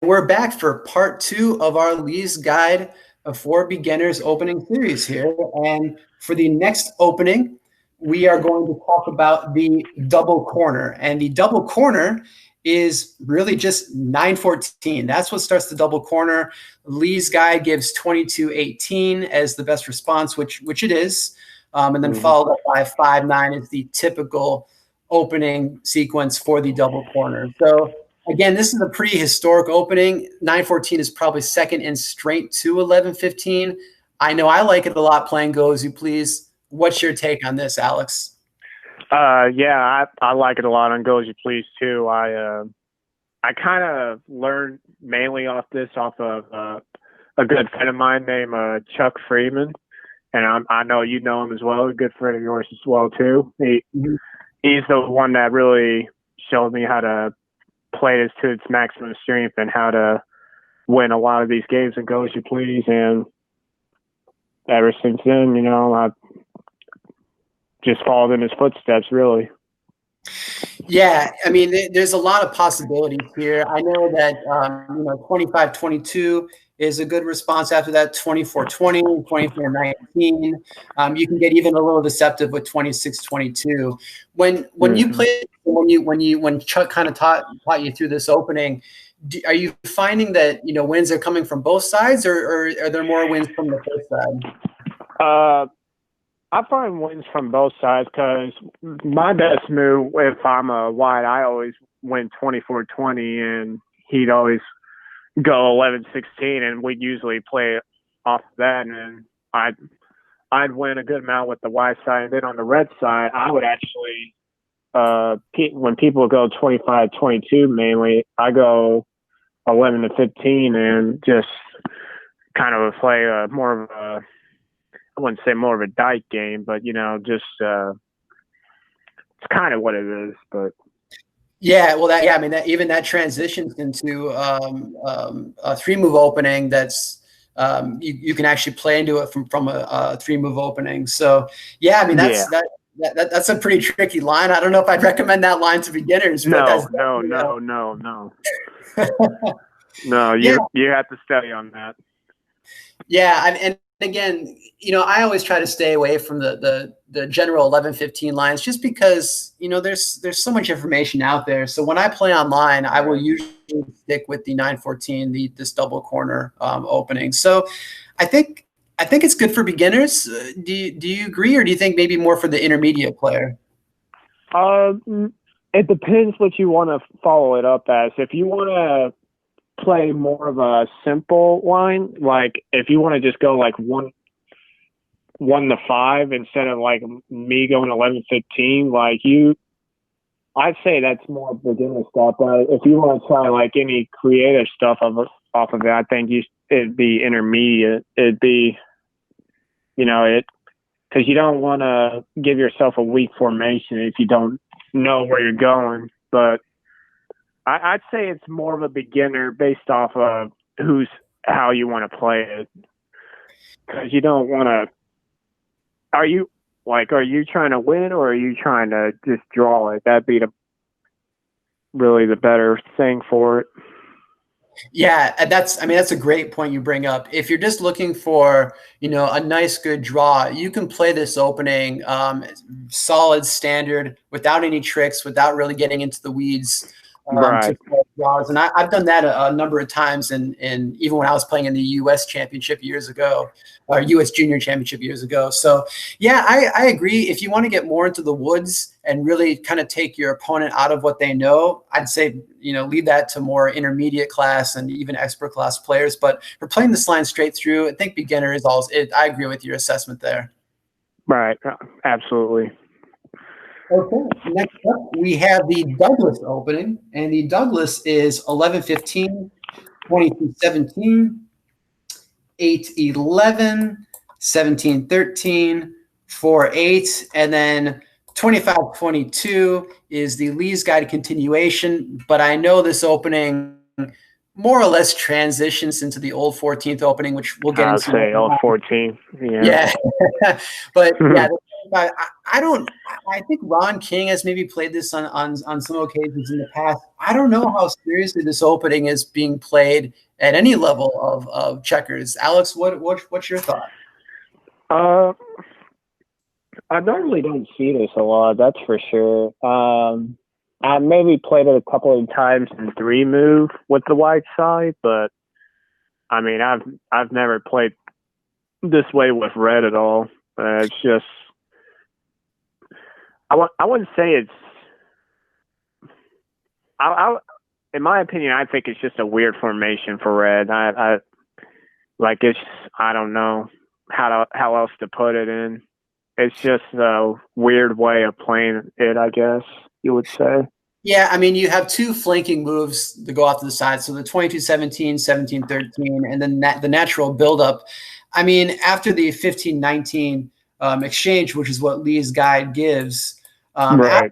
we're back for part 2 of our Lee's Guide for Beginners opening series here. And for the next opening, we are going to talk about the double corner. And the double corner is really just 914. That's what starts the double corner. Lee's Guide gives 2218 as the best response, which it is. And then followed up by 59 is the typical opening sequence for the double corner. So again, this is a pretty historic opening. 914 is probably second in strength to 1115. I know I like it a lot playing Go As You Please. What's your take on this, Alex? Yeah, I like it a lot on Go As You Please too. I kind of learned mainly off of a good friend of mine named Chuck Freeman, and I know you know him as well. A good friend of yours as well too. He's the one that really showed me how to play this to its maximum strength and how to win a lot of these games and Go As You Please. And ever since then, I've just followed in his footsteps, really. Yeah, I mean, there's a lot of possibilities here. I know that 25-22 is a good response. After that, 24-20, 24-19. You can get even a little deceptive with 26-22. When you play, when Chuck kind of taught you through this opening, are you finding that wins are coming from both sides, or are there more wins from the first side? I find wins from both sides because my best move, if I'm a wide, I always win 24-20, and he'd always go 11-16, and we'd usually play off that, and I'd win a good amount with the wide side. And then on the red side, I would actually, when people go 25-22 mainly, I go 11-15 and just kind of play more of a, I wouldn't say more of a Dyke game, but just it's kind of what it is. But yeah, well, even that transitions into a 3-move opening. That's you can actually play into it from a 3-move opening. So yeah, I mean that's a pretty tricky line. I don't know if I'd recommend that line to beginners. But no. No, you have to study on that. Yeah, and again, I always try to stay away from the general 11-15 lines just because, there's so much information out there. So when I play online, I will usually stick with the 9-14, this double corner opening. So I think it's good for beginners. Do you agree, or do you think maybe more for the intermediate player? It depends what you want to follow it up as. If you want to play more of a simple line, like if you want to just go like 1 to 5 instead of like me going 11-15, like I'd say that's more beginner stuff. But if you want to try like any creative stuff off of it, I think it'd be intermediate. It'd be, because you don't want to give yourself a weak formation if you don't know where you're going. But I'd say it's more of a beginner based off of how you want to play it, because you don't want to. Are you trying to win, or are you trying to just draw it? That'd be really the better thing for it. Yeah, that's a great point you bring up. If you're just looking for, a nice, good draw, you can play this opening solid standard without any tricks, without really getting into the weeds. Right. And I've done that a number of times, and even when I was playing in the U.S. Championship years ago, or U.S. Junior Championship years ago. So yeah, I agree. If you want to get more into the woods and really kind of take your opponent out of what they know, I'd say leave that to more intermediate class and even expert class players. But for playing this line straight through, I think beginner is always it. I agree with your assessment there. Right. Absolutely. Okay, next up, we have the Douglas opening, and the Douglas is 11-15, 22-17, 8-11, 17-13, 4-8, and then 25-22 is the Lee's Guide continuation. But I know this opening more or less transitions into the old 14th opening, which we'll get into. I'll say old 14. Yeah. But yeah, I don't. I think Ron King has maybe played this on some occasions in the past. I don't know how seriously this opening is being played at any level of checkers. Alex, what's your thought? I normally don't see this a lot, that's for sure. I maybe played it a couple of times in 3-move with the white side, but I mean, I've never played this way with red at all. It's just, I wouldn't say it's. In my opinion, I think it's just a weird formation for red. I like it's. I don't know how else to put it in. It's just a weird way of playing it, I guess you would say. Yeah, I mean, you have two flanking moves to go off to the side. So the 22-17, 17-13, and then the natural buildup. I mean, after the 15-19 exchange, which is what Lee's guide gives, Right.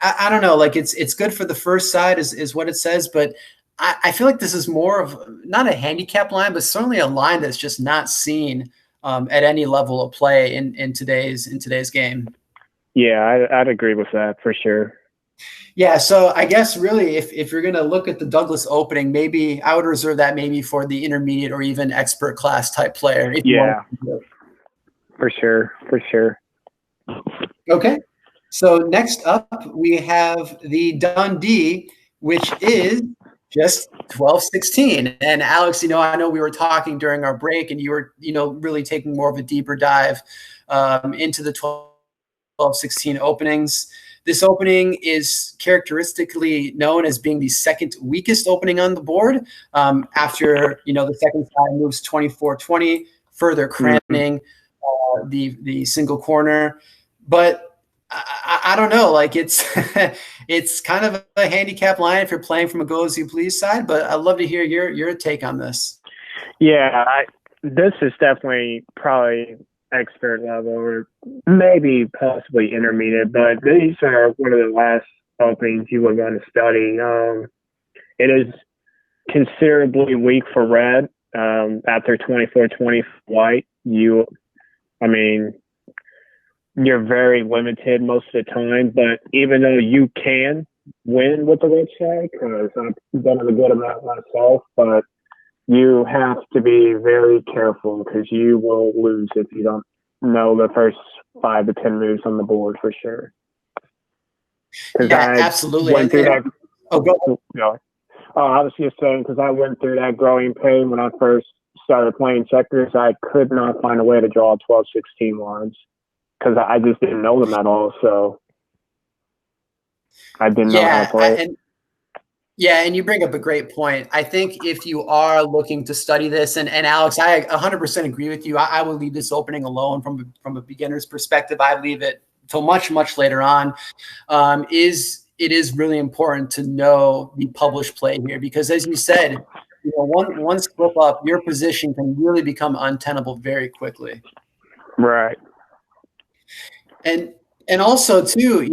I don't know, like it's good for the first side is what it says, but I feel like this is more of not a handicap line, but certainly a line that's just not seen at any level of play in today's game. Yeah, I'd agree with that for sure. Yeah, so I guess really if you're going to look at the Douglas opening, maybe I would reserve that maybe for the intermediate or even expert class type player. Yeah, for sure. Okay, so next up we have the Dundee, which is just 12-16. And Alex, I know we were talking during our break and you were, really taking more of a deeper dive into the 12-16 openings. This opening is characteristically known as being the second weakest opening on the board after, the second side moves 24-20, further cramming the single corner. But I don't know, like it's it's kind of a handicap line if you're playing from a go as you please side, but I'd love to hear your take on this. Yeah, this is definitely probably expert level or maybe possibly intermediate, but these are one of the last openings you would want to study. It is considerably weak for red after 24-20 white. You're very limited most of the time, but even though you can win with the red side, because I've done it a good amount myself, but you have to be very careful because you will lose if you don't know the first 5 to 10 moves on the board for sure. Yeah, absolutely. Went through that. Oh, go ahead. No. I was just saying, because I went through that growing pain when I first started playing checkers. I could not find a way to draw 12-16 lines because I just didn't know them at all. So I didn't know how to play. And you bring up a great point. I think if you are looking to study this, and Alex, I 100% agree with you. I would leave this opening alone from a beginner's perspective. I leave it till much, much later on. It is really important to know the published play here because, as you said, one slip up, your position can really become untenable very quickly. Right. And also too,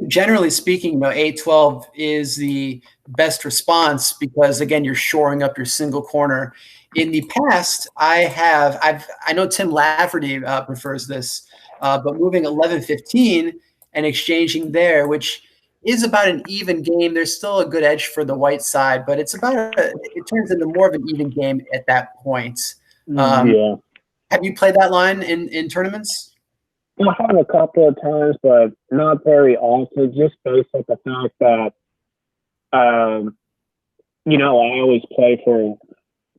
generally speaking, 8-12 is the best response because again, you're shoring up your single corner. In the past, I know Tim Lafferty prefers this, but moving 11-15 and exchanging there, which is about an even game. There's still a good edge for the white side, but it turns into more of an even game at that point. Yeah. Have you played that line in tournaments? I have a couple of times, but not very often, just based on the fact that, I always play for,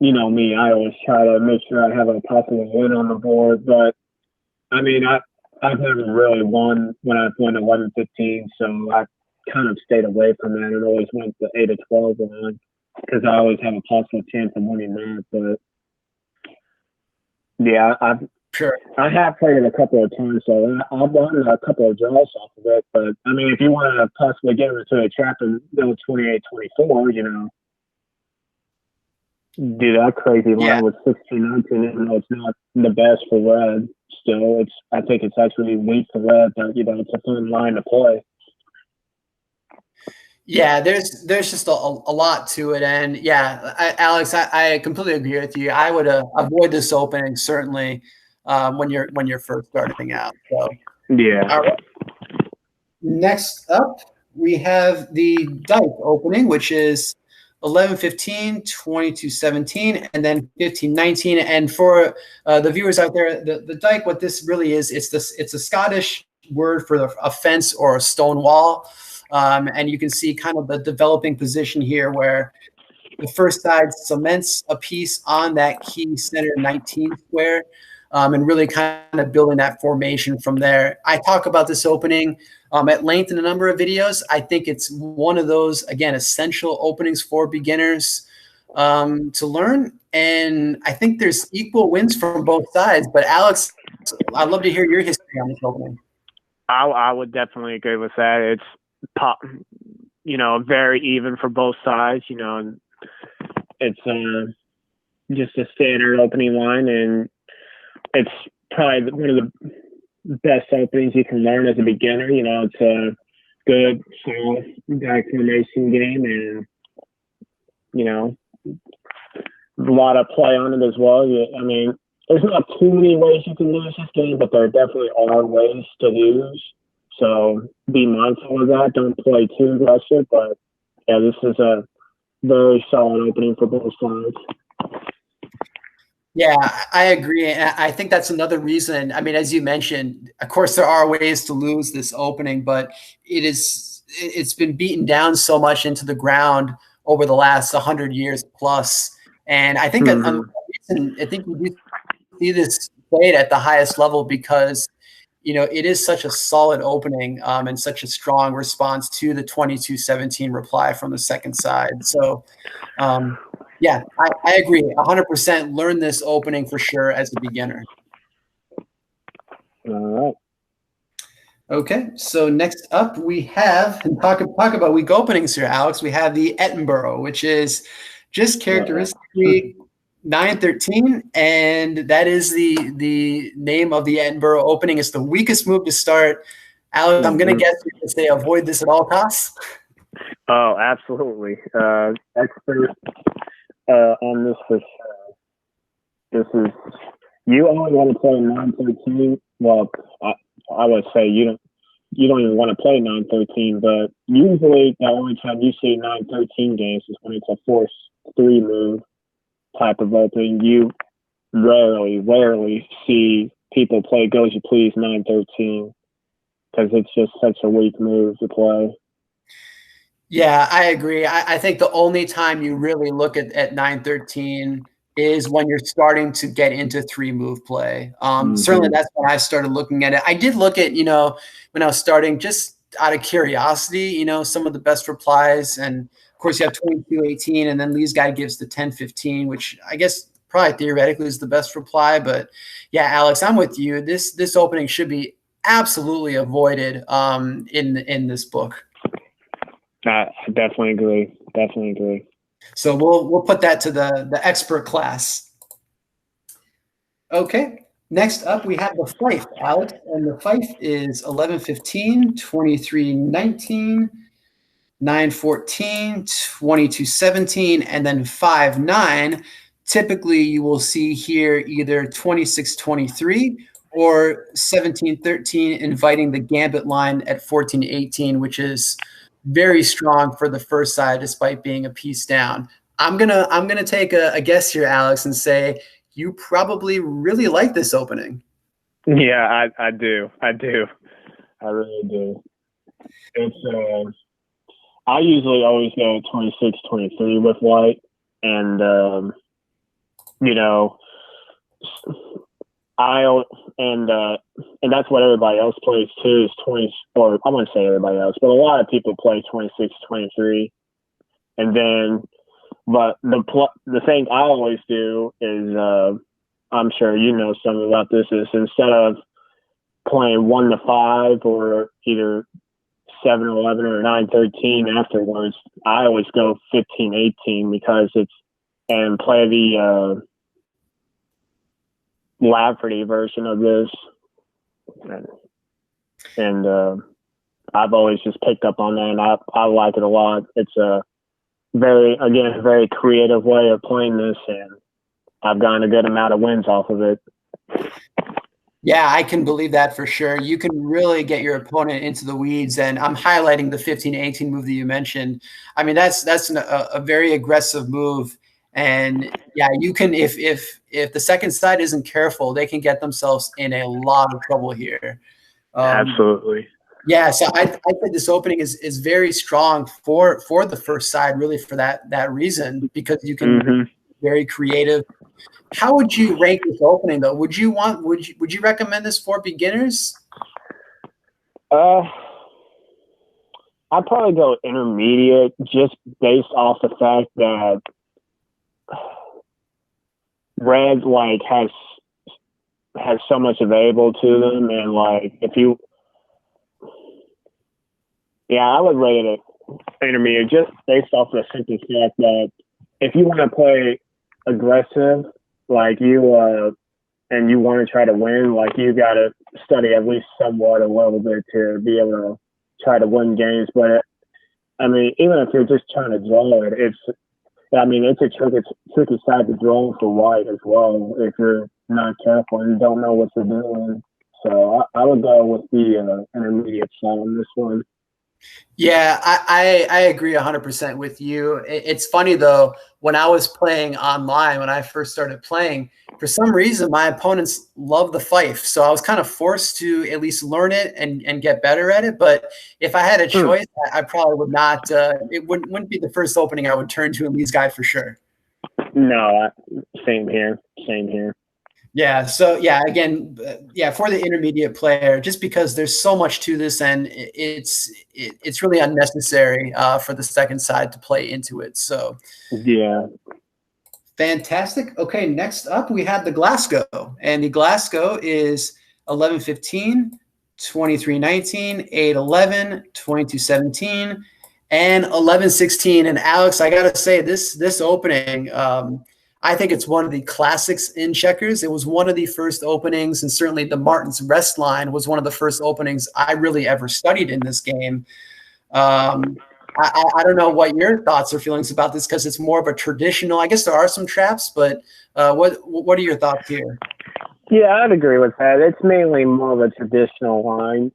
me. I always try to make sure I have a possible win on the board. But, I've never really won when I've won 11-15, so I kind of stayed away from that and always went the 8-12 line because I always have a possible chance of winning that. But, yeah, I have played it a couple of times, so I've won a couple of draws off of it. But, if you want to possibly get into a trap and go 28-24, do that crazy line with 16-19, even though it's not the best for red. Still, I think it's actually weak for red, but, it's a fun line to play. Yeah, there's just a lot to it. And, yeah, Alex, I completely agree with you. I would avoid this opening, certainly. when you're first starting out. So Yeah. all right. Next up, we have the Dyke opening, which is 11:15, 22:17, and then 15:19. And for the viewers out there, the Dyke, what this really is, it's a Scottish word for a fence or a stone wall. And you can see kind of the developing position here where the first side cements a piece on that key center 19 square, and really kind of building that formation from there. I talk about this opening at length in a number of videos. I think it's one of those, again, essential openings for beginners to learn. And I think there's equal wins from both sides. But Alex, I'd love to hear your history on this opening. I would definitely agree with that. It's very even for both sides. And it's just a standard opening line, and it's probably one of the best openings you can learn as a beginner. It's a good, solid Dyke formation game, and a lot of play on it as well. I mean, there's not too many ways you can lose this game, but there definitely are ways to lose. So be mindful of that. Don't play too aggressive. But yeah, this is a very solid opening for both sides. Yeah, I agree. And I think that's another reason. I mean, as you mentioned, of course, there are ways to lose this opening, but it's been beaten down so much into the ground over the last 100 years plus. And I think I think we do see this played at the highest level because it is such a solid opening and such a strong response to the 22-17 reply from the second side. So yeah, I agree 100%. Learn this opening for sure as a beginner. All right. Okay, so next up we have, and talk about week openings here, Alex. We have the Edinburgh, which is just characteristically 9-13, and that is the name of the Edinburgh opening. It's the weakest move to start. Alex, I'm going to guess you're going to say avoid this at all costs. Oh, absolutely. Expert on this for sure. This is, you only want to play 9-13. Well, I would say you don't even want to play 9-13, but usually the only time you see 9-13 games is when it's a force 3 move type of opening. You rarely see people play go as you please 9-13 because it's just such a weak move to play. Yeah, I agree. I think the only time you really look at 9-13 is when you're starting to get into 3-move play. Certainly that's when I started looking at it. I did look at, when I was starting, just out of curiosity, some of the best replies. And of course you have 22-18, and then Lee's guide gives the 10-15, which I guess probably theoretically is the best reply. But yeah, Alex, I'm with you. This opening should be absolutely avoided in this book. I definitely agree. So we'll put that to the expert class. Okay. Next up, we have the Fife, Alex, and the Fife is 11-15, 23-19, 9-14, 22-17, and then 5-9. Typically, you will see here either 26-23 or 17-13, inviting the gambit line at 14-18, which is very strong for the first side, despite being a piece down. I'm gonna take a guess here, Alex, and say you probably really like this opening. Yeah, I do. I really do. It's I usually always go 26-23 with white, and and that's what everybody else plays too, is 20, or I wouldn't say everybody else, but a lot of people play 26-23. And then, but the thing I always do is, I'm sure you know something about this, is instead of playing 1-5 or either 7-11 or 9-13 afterwards, I always go 15-18 because and play the Lafferty version of this, and I've always just picked up on that, and I like it a lot. It's a very creative way of playing this, and I've gotten a good amount of wins off of it. Yeah, I can believe that for sure. You can really get your opponent into the weeds, and I'm highlighting the 15-18 move that you mentioned. I mean, that's a very aggressive move, and yeah, you can if the second side isn't careful, they can get themselves in a lot of trouble here. Absolutely. Yeah, so I think this opening is very strong for the first side, really for that reason, because you can be very creative. How would you rank this opening though? Would you recommend this for beginners? I'd probably go intermediate, just based off the fact that red like has so much available to them, and like I would rate it intermediate just based off the simple fact that if you want to play aggressive, like and you want to try to win, like you got to study at least somewhat a little bit to be able to try to win games. But I mean, even if you're just trying to draw it, it's a tricky side to draw for white as well if you're not careful and you don't know what you're doing. So I would go with the intermediate side on this one. Yeah, I agree 100% with you. It's funny though, when I was playing online, when I first started playing, for some reason my opponents love the fife. So I was kind of forced to at least learn it and get better at it. But if I had a choice, I probably would not. It wouldn't be the first opening I would turn to in Lee's Guide for sure. No, same here. Same here. Yeah. So yeah, again, for the intermediate player, just because there's so much to this, and it's really unnecessary for the second side to play into it. So yeah, fantastic. Okay, next up we have the Glasgow, and the Glasgow is 11-15, 23-19, 8-11, 22-17, and 11-16. And Alex, I gotta say this opening. I think it's one of the classics in checkers. It was one of the first openings, and certainly the Martin's Rest line was one of the first openings I really ever studied in this game. I don't know what your thoughts or feelings about this, because it's more of a traditional. I guess there are some traps, but what are your thoughts here? Yeah, I'd agree with that. It's mainly more of a traditional line.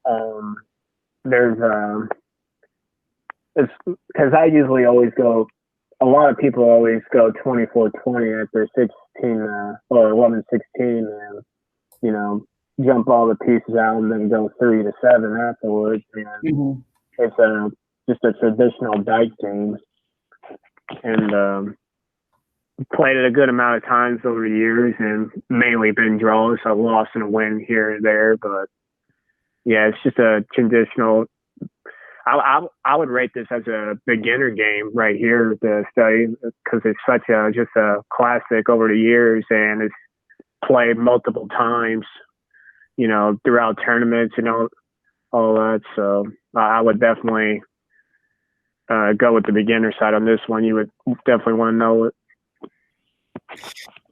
It's because I usually always go. A lot of people always go 24-20 at their 16 or 11-16, and jump all the pieces out and then go 3-7 afterwards. And it's just a traditional Dyke game, and played it a good amount of times over the years, and mainly been draws. I've lost and a win here and there, but yeah, it's just a traditional. I would rate this as a beginner game right here to study, because it's such just a classic over the years, and it's played multiple times, throughout tournaments and all that. So I would definitely go with the beginner side on this one. You would definitely want to know it.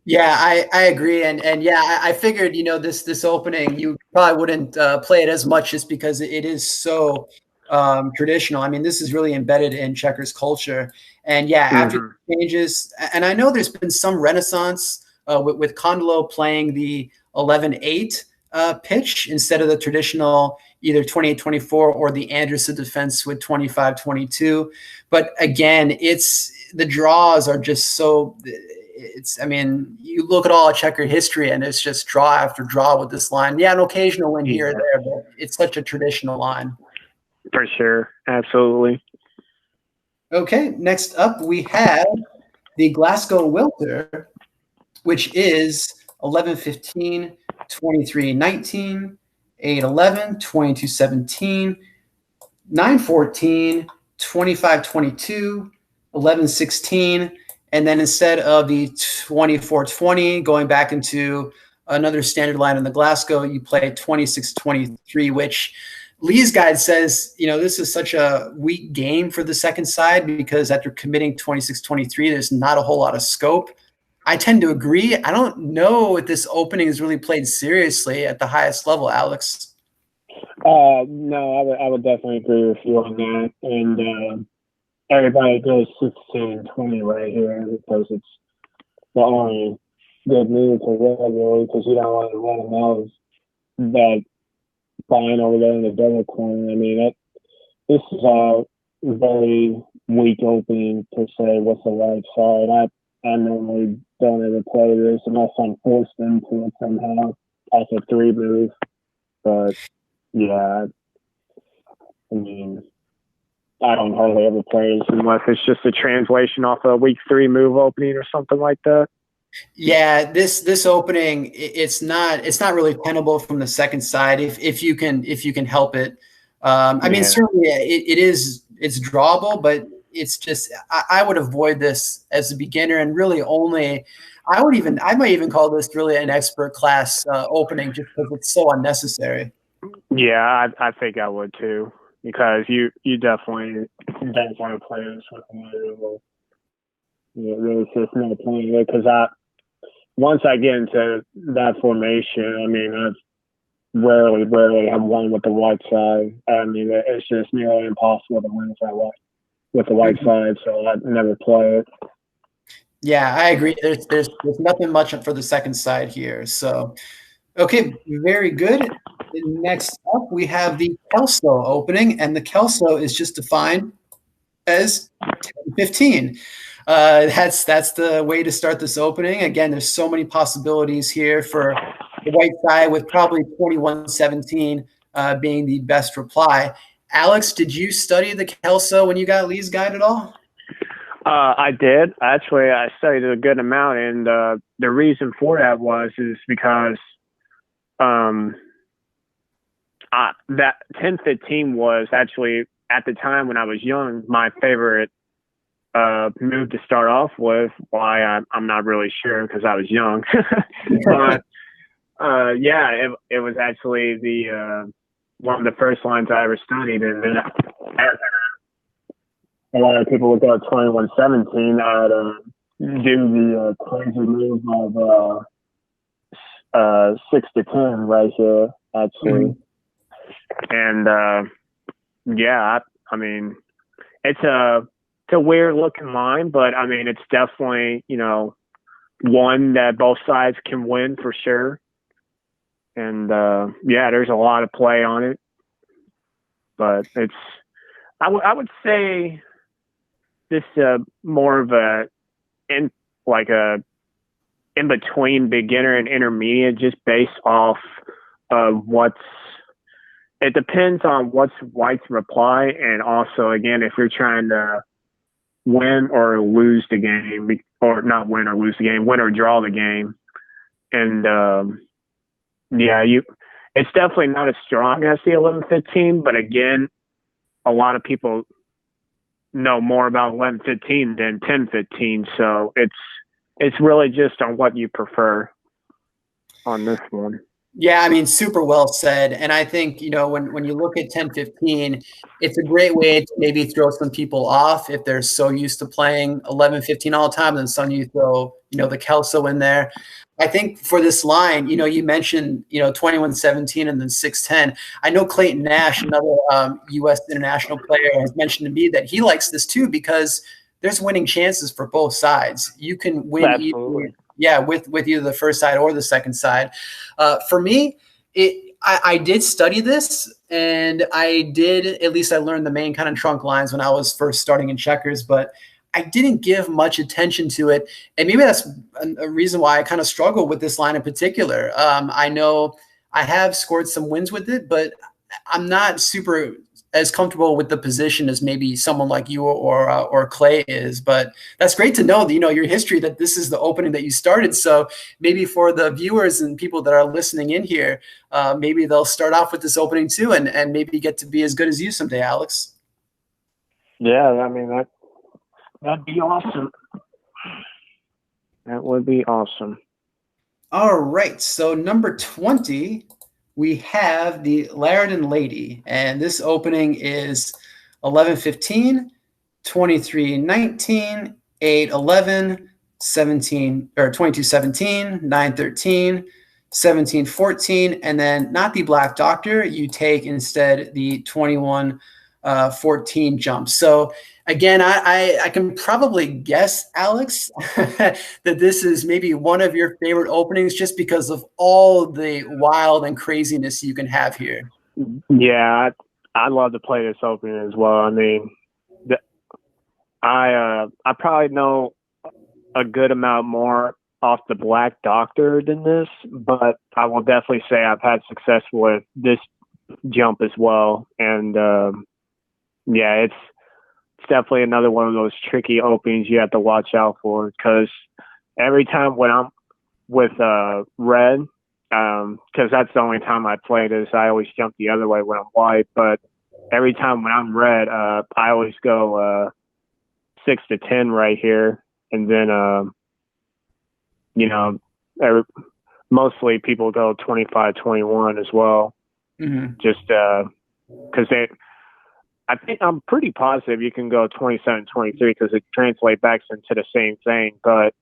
Yeah, I agree, and yeah, I figured this opening you probably wouldn't play it as much, just because it is so traditional. I mean, this is really embedded in checkers culture, and yeah, after the changes, and I know there's been some renaissance with Condolo playing the 11-8 pitch instead of the traditional either 28-24 or the Anderson defense with 25-22. But again, the draws are just so. I mean, you look at all of checker history, and it's just draw after draw with this line. Yeah, an occasional win here or there, but it's such a traditional line. For sure. Absolutely. Okay, next up we have the Glasgow-Whilter, which is 11-15, 23-19, 8-11, 22-17, 9-14, 25-22, 11-16, and then instead of the 24-20 going back into another standard line in the Glasgow, you play 26-23, which Lee's Guide says, this is such a weak game for the second side, because after committing 26-23, there's not a whole lot of scope. I tend to agree. I don't know if this opening is really played seriously at the highest level, Alex. No, I would definitely agree with you on that. And everybody goes 16-20 right here, because it's the only good move for red, really, because you don't want to run them out that flying over there in the double corner. I mean, this is a very weak opening to say what's the right side. I normally don't ever play this unless I'm forced into it somehow off a 3 move. But yeah, I mean, I don't hardly ever play this unless it's just a translation off a week 3 move opening or something like that. Yeah, this opening, it's not really tenable from the second side if you can help it. I mean, certainly it's drawable, but it's just I would avoid this as a beginner, and really only I might even call this really an expert class opening, just because it's so unnecessary. Yeah, I think I would too, because you definitely don't want to play this with another level. There's just no point in it, because once I get into that formation, I mean, I've rarely have won with the white side. I mean, it's just nearly impossible to win with the white side, so I never play it. Yeah, I agree. There's nothing much for the second side here. So, okay, very good. Next up, we have the Kelso opening, and the Kelso is just defined as 10-15. That's the way to start this opening. Again, there's so many possibilities here for the white side, with probably 21-17 being the best reply. Alex, did you study the Kelso when you got Lee's guide at all? I did. Actually, I studied a good amount, and the reason for that is because that 10-15 was actually, at the time when I was young, my favorite move to start off with. Why, I'm not really sure, because I was young. But yeah, it was actually the one of the first lines I ever studied, and then a lot of people would go 21-17. I'd do the crazy move of 6-10 right here, actually. And yeah, I mean, it's a weird looking line, but I mean, it's definitely, one that both sides can win for sure. And yeah, there's a lot of play on it, but I would say this more of a in between beginner and intermediate, just based off of it depends on what's white's reply, and also, again, if you're trying to win or lose the game, or not win or lose the game, win or draw the game. And yeah, it's definitely not as strong as the 11-15, but again, a lot of people know more about 11-15 than 10-15, so it's really just on what you prefer on this one. Yeah, I mean, super well said. And I think, when you look at 10-15, it's a great way to maybe throw some people off if they're so used to playing 11-15 all the time. Then suddenly you throw, the Kelso in there. I think for this line, you mentioned, 21-17 and then 6-10. I know Clayton Nash, another U.S. international player, has mentioned to me that he likes this too, because there's winning chances for both sides. You can win Absolutely. with either the first side or the second side. For me, I did study this, and at least I learned the main kind of trunk lines when I was first starting in checkers, but I didn't give much attention to it. And maybe that's a reason why I kind of struggle with this line in particular. I know I have scored some wins with it, but I'm not super as comfortable with the position as maybe someone like you or Clay is. But that's great to know that, your history, that this is the opening that you started. So maybe for the viewers and people that are listening in here, maybe they'll start off with this opening too, and maybe get to be as good as you someday, Alex. Yeah, I mean, that'd be awesome. That would be awesome. All right. So number 20, we have the Laird and Lady. And this opening is 11-15, 23-19, 8-11, 17 or 22-17, 9-13, 17-14, and then not the Black Doctor. You take instead the 21-14 jump. So Again, I can probably guess, Alex, that this is maybe one of your favorite openings just because of all the wild and craziness you can have here. Yeah, I love to play this opening as well. I mean, I probably know a good amount more off the Black Doctor than this, but I will definitely say I've had success with this jump as well. And yeah, it's definitely another one of those tricky openings you have to watch out for, because every time when I'm with red, because that's the only time I play this, I always jump the other way when I'm white. But every time when I'm red, I always go 6 to 10 right here, and then you know, mostly people go 25-21 as well. Mm-hmm. Just because I think I'm pretty positive you can go 27-23 because it translates back into the same thing, but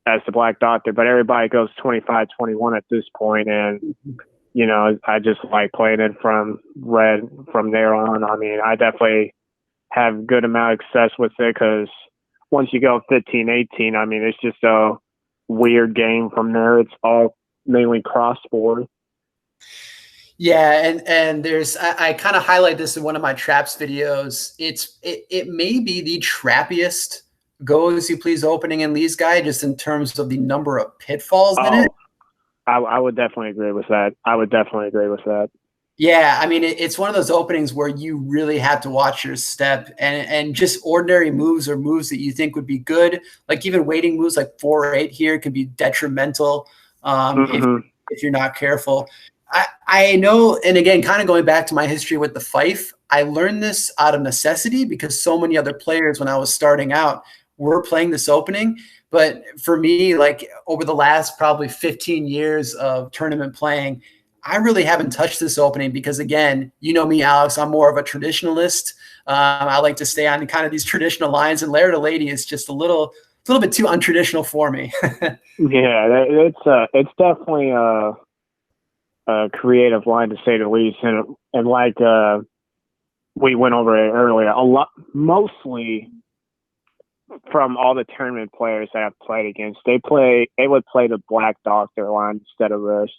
as the Black Doctor. But everybody goes 25-21 at this point, and I just like playing it from red from there on. I mean, I definitely have good amount of success with it because once you go 15-18, I mean, it's just a weird game from there. It's all mainly cross-board. Yeah, and there's I kind of highlight this in one of my traps videos. It may be the trappiest go as you please opening in Lee's Guide, just in terms of the number of pitfalls in it. I would definitely agree with that. Yeah, I mean, it's one of those openings where you really have to watch your step, and just ordinary moves or moves that you think would be good, like even waiting moves like 4-8 here can be detrimental if you're not careful. I know, and again, kind of going back to my history with the Fife, I learned this out of necessity because so many other players when I was starting out were playing this opening. But for me, like over the last probably 15 years of tournament playing, I really haven't touched this opening because, again, you know me, Alex, I'm more of a traditionalist. I like to stay on kind of these traditional lines, and Laird and Lady is just a little bit too untraditional for me. Yeah, it's definitely a creative line to say the least, and like we went over it earlier, mostly from all the tournament players that I've played against, they would play the Black Doctor line instead of this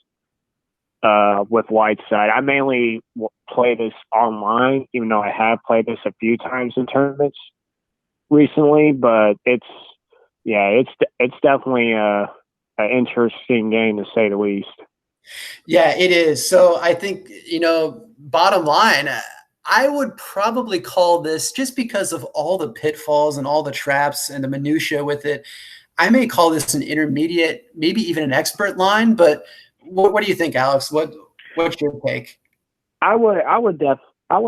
with Whiteside. I mainly play this online, even though I have played this a few times in tournaments recently. But it's definitely an interesting game to say the least. Yeah, it is. So I think, bottom line, I would probably call this, just because of all the pitfalls and all the traps and the minutia with it, I may call this an intermediate, maybe even an expert line. But what do you think, Alex? What's your take? I would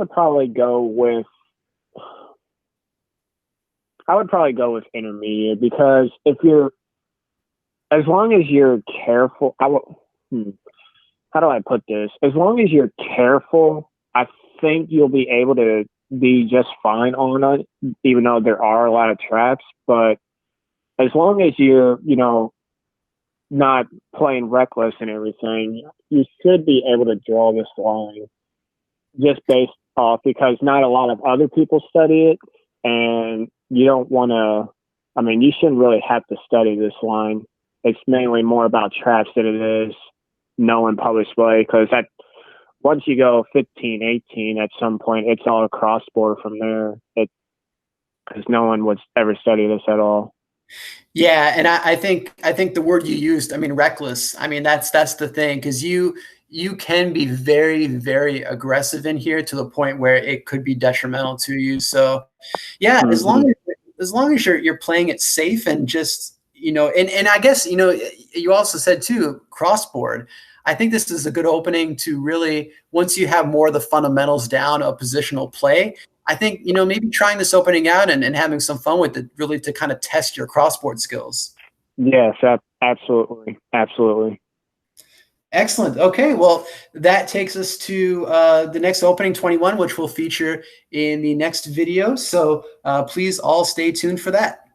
probably go with intermediate, because as long as you're careful, how do I put this? As long as you're careful, I think you'll be able to be just fine on it, even though there are a lot of traps. But as long as you're, not playing reckless and everything, you should be able to draw this line just based off, because not a lot of other people study it, and you don't want to, you shouldn't really have to study this line. It's mainly more about traps than it is knowing published play, because once you go 15-18, at some point, it's all a cross-board from there. Because no one would ever study this at all. Yeah, and I think the word you used, reckless. That's the thing, because you can be very, very aggressive in here to the point where it could be detrimental to you. So, yeah, as long as you're playing it safe and just and I guess you also said too, crossboard. I think this is a good opening to really, once you have more of the fundamentals down of positional play, I think, maybe trying this opening out and having some fun with it, really to kind of test your crossboard skills. Yes, absolutely. Absolutely. Excellent. Okay, well, that takes us to the next opening, 21, which we'll feature in the next video. So please all stay tuned for that.